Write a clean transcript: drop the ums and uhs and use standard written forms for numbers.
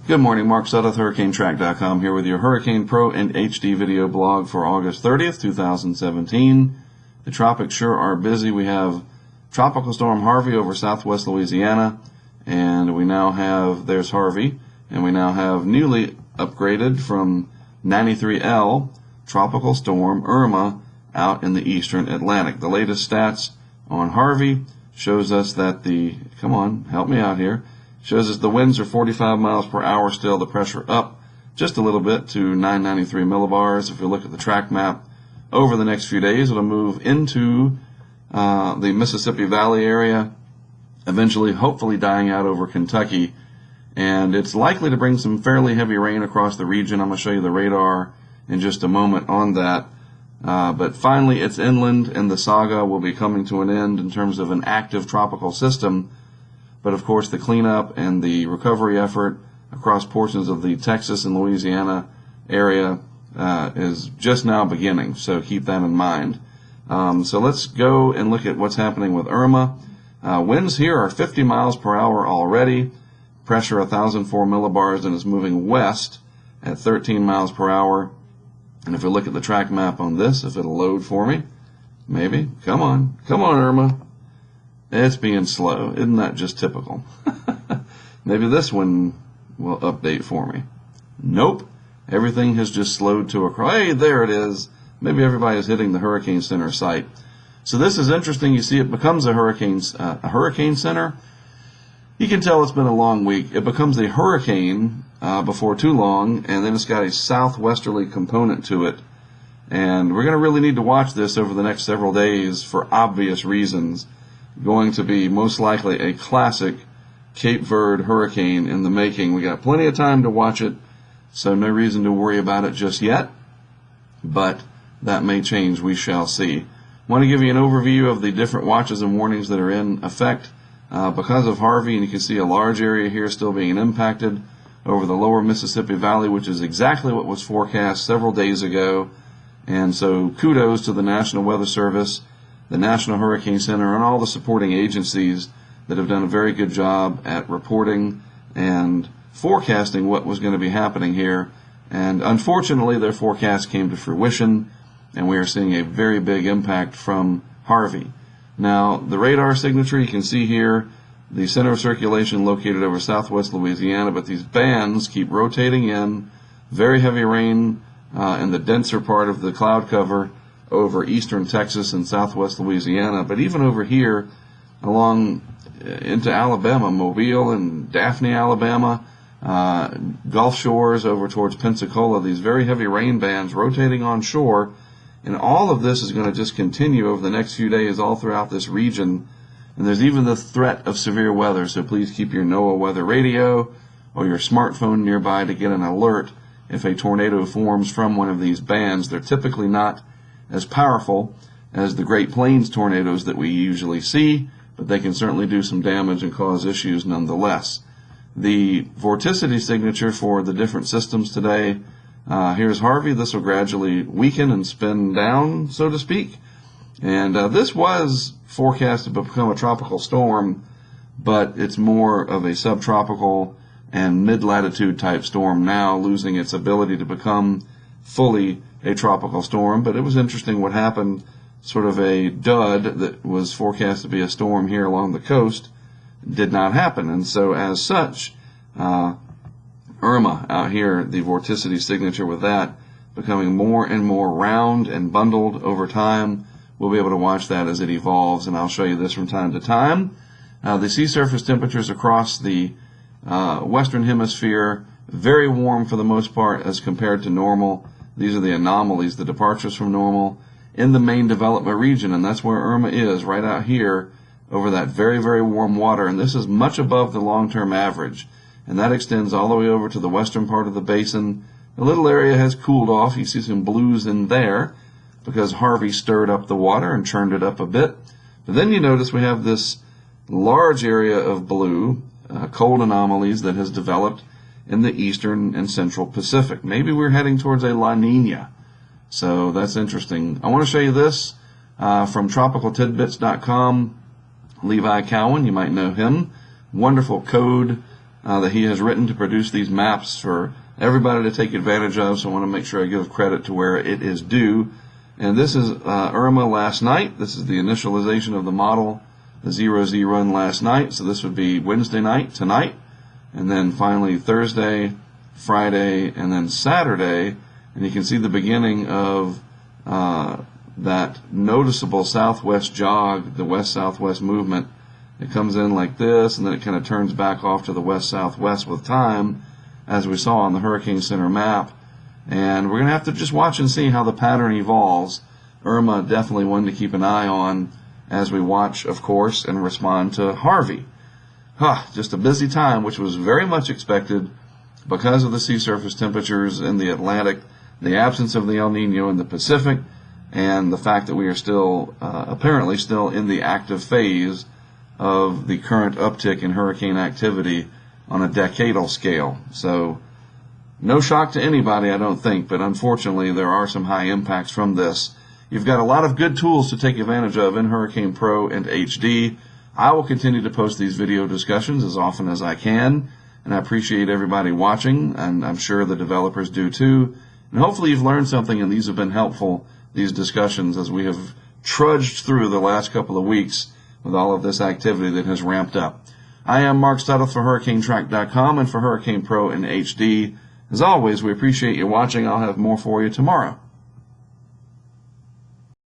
Good morning, Mark Sudduth, HurricaneTrack.com here with your Hurricane Pro and HD video blog for August 30th, 2017. The tropics sure are busy. We have Tropical Storm Harvey over southwest Louisiana, and we now have, there's Harvey, and we now have newly upgraded from 93L Tropical Storm Irma out in the eastern Atlantic. The latest stats on Harvey shows us that come on, help me out here, shows us the winds are 45 miles per hour still, the pressure up just a little bit to 993 millibars. If you look at the track map, over the next few days it'll move into the Mississippi Valley area, eventually hopefully dying out over Kentucky, and it's likely to bring some fairly heavy rain across the region. I'm going to show you the radar in just a moment on that. But finally it's inland, and the saga will be coming to an end in terms of an active tropical system. But of course the cleanup and the recovery effort across portions of the Texas and Louisiana area is just now beginning, so keep that in mind. So let's go and look at what's happening with Irma. Winds here are 50 miles per hour already, pressure 1,004 millibars, and is moving west at 13 miles per hour. And if we look at the track map on this, if it'll load for me, maybe, come on Irma. It's being slow. Isn't that just typical? Maybe this one will update for me. Nope. Everything has just slowed to a crawl. Hey, there it is. Maybe everybody is hitting the Hurricane Center site. So this is interesting. You see it becomes a hurricane center. You can tell it's been a long week. It becomes a hurricane before too long, and then it's got a southwesterly component to it. And we're going to really need to watch this over the next several days for obvious reasons. Going to be most likely a classic Cape Verde hurricane in the making. We got plenty of time to watch it, so no reason to worry about it just yet, but that may change. We shall see. I want to give you an overview of the different watches and warnings that are in effect because of Harvey, and you can see a large area here still being impacted over the lower Mississippi Valley, which is exactly what was forecast several days ago. And so kudos to the National Weather Service, the National Hurricane Center, and all the supporting agencies that have done a very good job at reporting and forecasting what was going to be happening here. And unfortunately, their forecast came to fruition, and we are seeing a very big impact from Harvey. Now, the radar signature, you can see here, the center of circulation located over southwest Louisiana, but these bands keep rotating in. Very heavy rain in the denser part of the cloud cover over eastern Texas and southwest Louisiana, but even over here along into Alabama, Mobile and Daphne, Alabama, Gulf Shores over towards Pensacola, these very heavy rain bands rotating on shore, and all of this is going to just continue over the next few days all throughout this region. And there's even the threat of severe weather, so please keep your NOAA weather radio or your smartphone nearby to get an alert if a tornado forms from one of these bands. They're typically not as powerful as the Great Plains tornadoes that we usually see, but they can certainly do some damage and cause issues nonetheless. The vorticity signature for the different systems today, here's Harvey. This will gradually weaken and spin down, so to speak. And this was forecast to become a tropical storm, but it's more of a subtropical and mid-latitude type storm now, losing its ability to become fully a tropical storm. But it was interesting what happened. Sort of a dud that was forecast to be a storm here along the coast did not happen, and so as such, Irma out here, the vorticity signature with that becoming more and more round and bundled over time. We'll be able to watch that as it evolves, and I'll show you this from time to time. The sea surface temperatures across the western hemisphere, very warm for the most part as compared to normal. These are the anomalies, the departures from normal in the main development region, and that's where Irma is, right out here over that very, very warm water. And this is much above the long-term average, and that extends all the way over to the western part of the basin. The little area has cooled off. You see some blues in there because Harvey stirred up the water and churned it up a bit. But then you notice we have this large area of blue, cold anomalies that has developed in the eastern and central Pacific. Maybe we're heading towards a La Nina. So that's interesting. I want to show you this from tropicaltidbits.com. Levi Cowan, you might know him. Wonderful code that he has written to produce these maps for everybody to take advantage of, so I want to make sure I give credit to where it is due. And this is Irma last night. This is the initialization of the model, the 0Z run last night, so this would be Wednesday night, tonight, and then finally Thursday, Friday, and then Saturday, and you can see the beginning of that noticeable southwest jog, the west-southwest movement. It comes in like this, and then it kind of turns back off to the west-southwest with time, as we saw on the Hurricane Center map. And we're going to have to just watch and see how the pattern evolves. Irma definitely one to keep an eye on as we watch, of course, and respond to Harvey. Just a busy time, which was very much expected because of the sea surface temperatures in the Atlantic, the absence of the El Nino in the Pacific, and the fact that we are still, apparently still in the active phase of the current uptick in hurricane activity on a decadal scale. So, no shock to anybody, I don't think, but unfortunately there are some high impacts from this. You've got a lot of good tools to take advantage of in Hurricane Pro and HD. I will continue to post these video discussions as often as I can, and I appreciate everybody watching, and I'm sure the developers do too. And hopefully you've learned something and these have been helpful, these discussions, as we have trudged through the last couple of weeks with all of this activity that has ramped up. I am Mark Studdoth for HurricaneTrack.com and for Hurricane Pro and HD. As always, we appreciate you watching. I'll have more for you tomorrow.